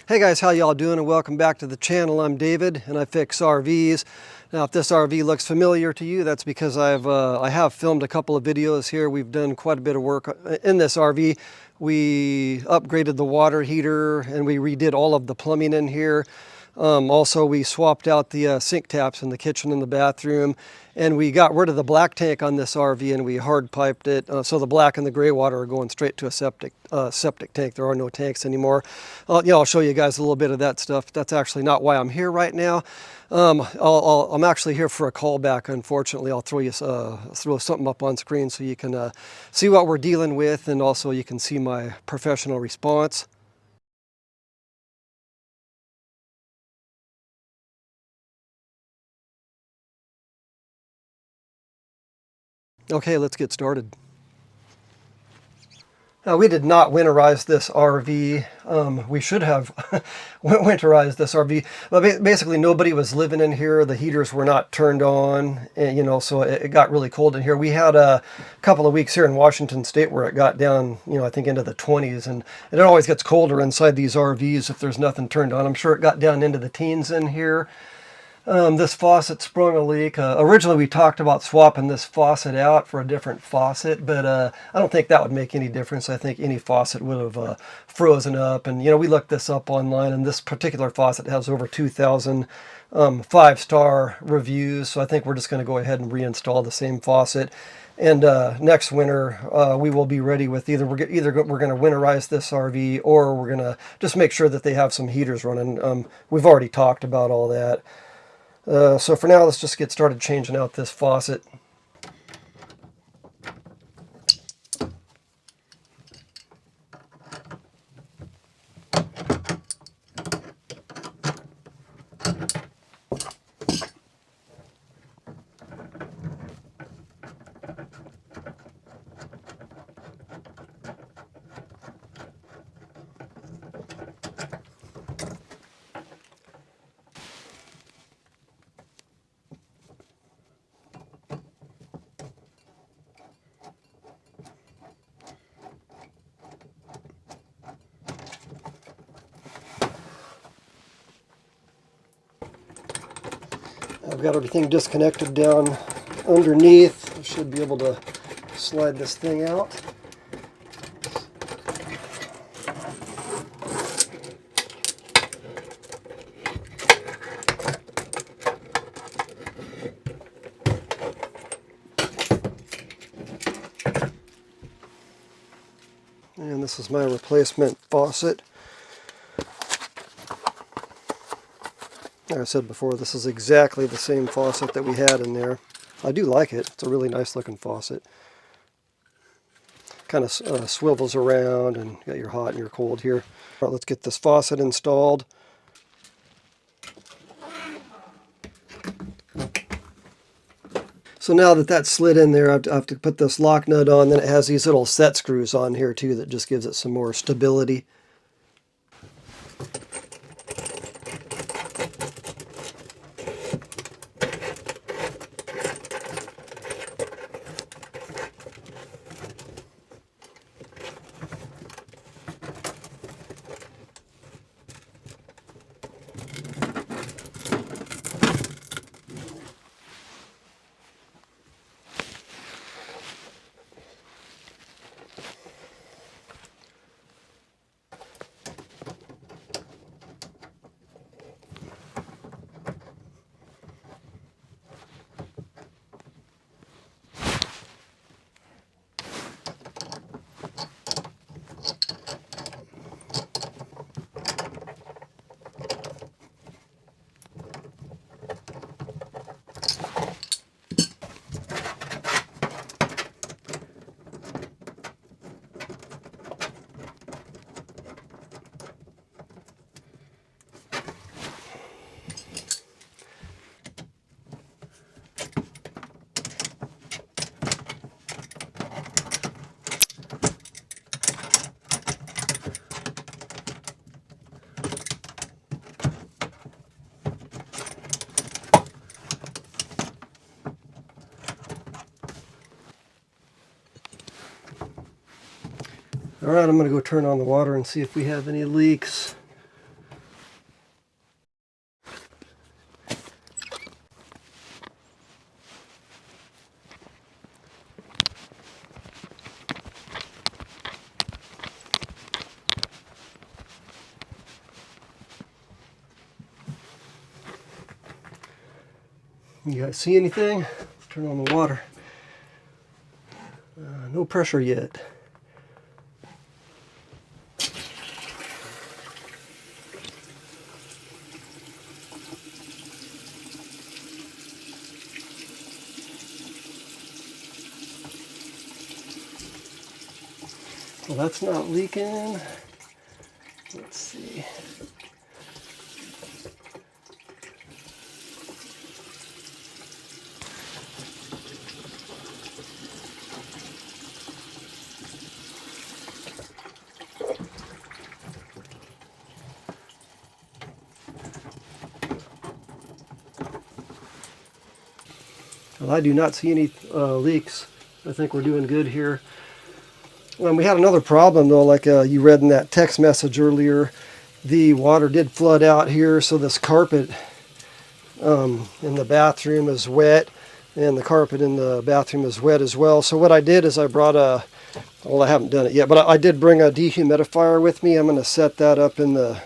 Hey guys, how y'all doing? And welcome back to the channel. I'm David and I fix RVs. Now if this RV looks familiar to you, that's because I have filmed a couple of videos here. We've done quite a bit of work in this RV. We upgraded the water heater and we redid all of the plumbing in here. Also, we swapped out the sink taps in the kitchen and the bathroom, and we got rid of the black tank on this RV and we hard piped it. So the black and the gray water are going straight to a septic tank. There are no tanks anymore. I'll show you guys a little bit of that stuff. That's actually not why I'm here right now. I'm actually here for a callback. Unfortunately, I'll throw something up on screen so you can see what we're dealing with, and also you can see my professional response. Okay, let's get started. Now, we did not winterize this RV. We should have winterized this RV. But basically, nobody was living in here. The heaters were not turned on, and, so it got really cold in here. We had a couple of weeks here in Washington State where it got down, I think into the 20s. And it always gets colder inside these RVs if there's nothing turned on. I'm sure it got down into the teens in here. This faucet sprung a leak. Originally we talked about swapping this faucet out for a different faucet, but I don't think that would make any difference. I think any faucet would have frozen up. And we looked this up online, and this particular faucet has over 2,000 5-star reviews. So I think we're just going to go ahead and reinstall the same faucet. And next winter, we will be ready with either we're going to winterize this RV, or we're going to just make sure that they have some heaters running. We've already talked about all that. So for now, let's just get started changing out this faucet. I've got everything disconnected down underneath. I should be able to slide this thing out. And this is my replacement faucet. Like I said before, this is exactly the same faucet that we had in there. I do like it. It's a really nice looking faucet. Kind of swivels around, and you got your hot and your cold here. All right, let's get this faucet installed. So now that that's slid in there, I have to put this lock nut on. Then it has these little set screws on here too that just gives it some more stability. All right, I'm going to go turn on the water and see if we have any leaks. You guys see anything? Let's turn on the water. No pressure yet. Well, that's not leaking. Let's see. Well, I do not see any leaks. I think we're doing good here. We had another problem though, like you read in that text message earlier. The water did flood out here, so this carpet in the bathroom is wet, and the carpet in the bathroom is wet as well. So what I did is I brought well, I haven't done it yet, but I did bring a dehumidifier with me. I'm going to set that up in the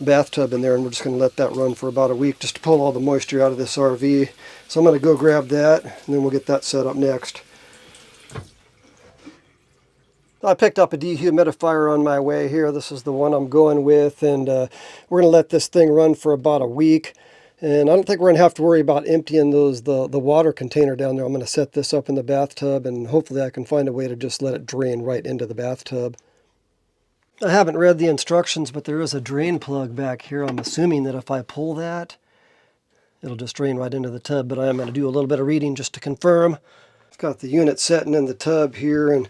bathtub in there, and we're just going to let that run for about a week just to pull all the moisture out of this RV. So I'm going to go grab that, and then we'll get that set up next. I picked up a dehumidifier on my way here. This is the one I'm going with, and we're going to let this thing run for about a week. And I don't think we're going to have to worry about emptying the water container down there. I'm going to set this up in the bathtub, and hopefully I can find a way to just let it drain right into the bathtub. I haven't read the instructions, but there is a drain plug back here. I'm assuming that if I pull that, it'll just drain right into the tub, but I am going to do a little bit of reading just to confirm. I've got the unit setting in the tub here, and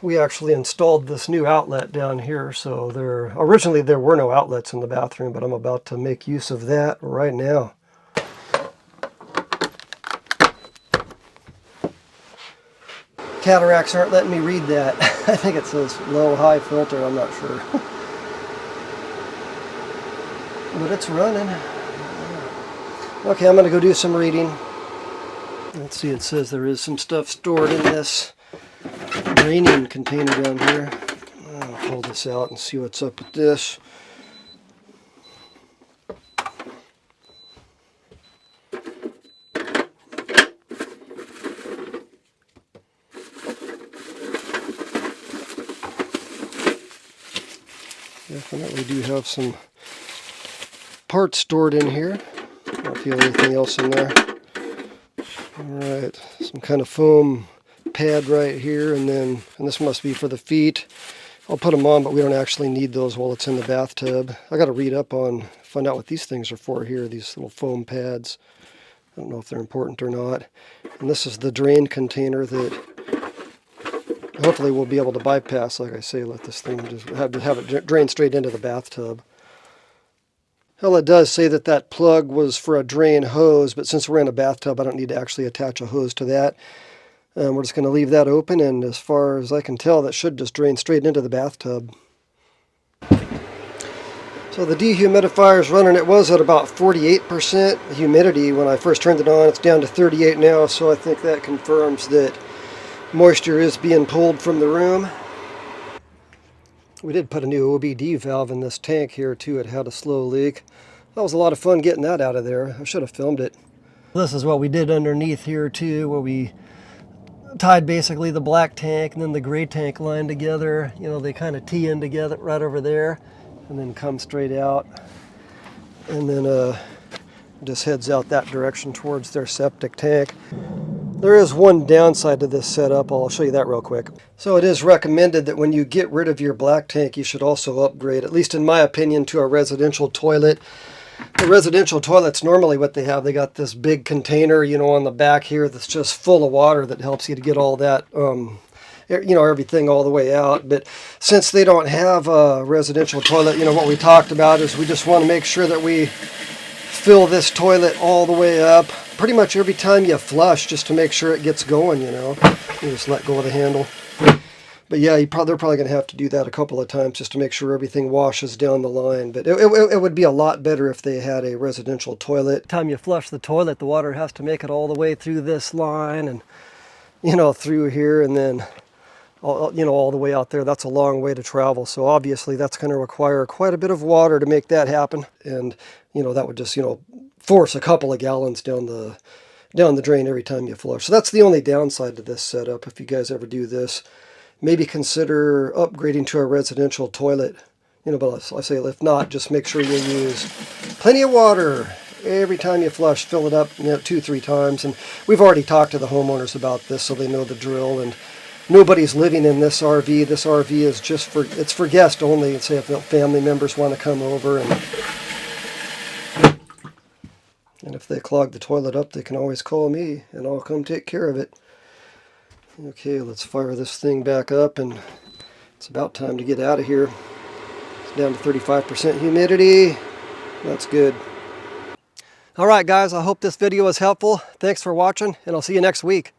we actually installed this new outlet down here. So originally there were no outlets in the bathroom, but I'm about to make use of that right now. Cataracts aren't letting me read that. I think it says low-high filter, I'm not sure. But it's running. Okay, I'm going to go do some reading. Let's see, it says there is some stuff stored in this draining container down here. I'll pull this out and see what's up with this. Definitely do have some parts stored in here. I don't feel anything else in there. Alright, some kind of foam pad right here, and this must be for the feet. I'll put them on, but we don't actually need those while it's in the bathtub. I got to read up on, find out what these things are for here, these little foam pads. I don't know if they're important or not. And this is the drain container that hopefully we'll be able to bypass, like I say, let this thing just have it drain straight into the bathtub. Well, it does say that plug was for a drain hose, but since we're in a bathtub, I don't need to actually attach a hose to that. We're just going to leave that open, and as far as I can tell, that should just drain straight into the bathtub. So the dehumidifier is running. It was at about 48% humidity when I first turned it on. It's down to 38 now, so I think that confirms that moisture is being pulled from the room. We did put a new OBD valve in this tank here too. It had a slow leak. That was a lot of fun getting that out of there. I should have filmed it. This is what we did underneath here too, where we tied basically the black tank and then the gray tank line together. You know, they kind of tee in together right over there and then come straight out. And then just heads out that direction towards their septic tank. There is one downside to this setup. I'll show you that real quick. So it is recommended that when you get rid of your black tank, you should also upgrade, at least in my opinion, to a residential toilet. The residential toilets, normally what they have, they got this big container, you know, on the back here that's just full of water that helps you to get all that, you know, everything all the way out. But since they don't have a residential toilet, you know, what we talked about is we just want to make sure that we fill this toilet all the way up pretty much every time you flush, just to make sure it gets going, you know. You just let go of the handle. But yeah, they're probably going to have to do that a couple of times just to make sure everything washes down the line. But it would be a lot better if they had a residential toilet. Every time you flush the toilet, the water has to make it all the way through this line and, you know, through here, and then all the way out there. That's a long way to travel. So obviously that's going to require quite a bit of water to make that happen. And, that would just, force a couple of gallons down the drain every time you flush. So that's the only downside to this setup. If you guys ever do this, maybe consider upgrading to a residential toilet. But I say if not, just make sure you use plenty of water every time you flush. Fill it up 2-3 times. And we've already talked to the homeowners about this, so they know the drill. And nobody's living in this RV. This RV is just it's for guests only. And say if family members want to come over, and if they clog the toilet up, they can always call me and I'll come take care of it. Okay, let's fire this thing back up, and it's about time to get out of here. It's down to 35% humidity. That's good. All right, guys, I hope this video was helpful. Thanks for watching, and I'll see you next week.